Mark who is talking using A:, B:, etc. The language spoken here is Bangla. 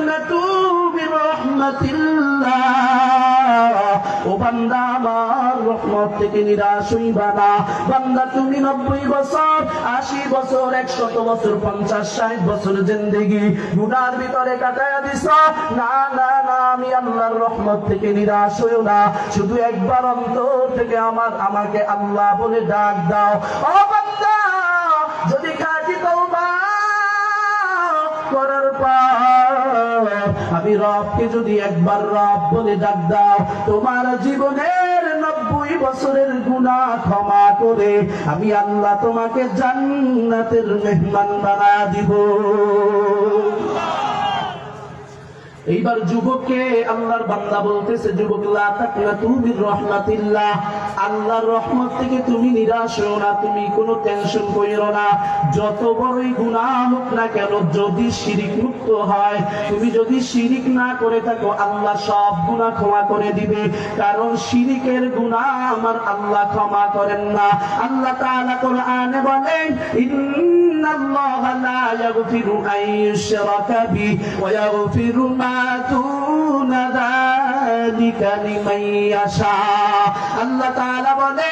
A: তাকনাতু মির রাহমাতিল্লাহ, ও বান্দা আমার রহমত থেকে নিরাশ হইবা না। বান্দা তুমি 90 বছর, 80 বছর, 100 বছর, 50, 60 বছর জিন্দেগি গুনার ভিতরে কাটায়া দিছ। না না না, আমি আল্লাহর রহমত থেকে নিরাশ হইও না। শুধু একবার অন্তর থেকে আমাকে আল্লাহ বলে ডাক দাও। ও বান্দা, যদি খাঁটি তওবা করার পর আমি রবকে যদি একবার রব বলে ডাক দাও, তোমার জীবনের 90 বছরের গুনাহ ক্ষমা করে আমি আল্লাহ তোমাকে জান্নাতের মেহমান বানা দিব। এইবার যুবককে আল্লাহর বান্দা বলতেছে, যুবক, লা তাকনাতু মির রাহমাতিল্লাহ, আল্লাহর রহমত থেকে তুমি নিরাশ হও না, তুমি কোনো টেনশন কইরো না। যত বড়ই গুনাহ হোক না কেন, যদি শিরিক মুক্ত হয়, তুমি যদি শিরিক না করে থাকো, আল্লাহ সব গুনাহ ক্ষমা করে দিবে। কারণ শিরিকের গুনাহ আমার আল্লাহ ক্ষমা করেন না। আল্লাহ তাআলা কোরআনে বলেন, ইন্নাল্লাহা লা ইয়াগফিরু আন ইউশরাকা বিহি ওয়া ইয়াগফিরু মা দুনা যালিকা লিমান ইয়াশা। আল্লাহ তাআলা বলেন,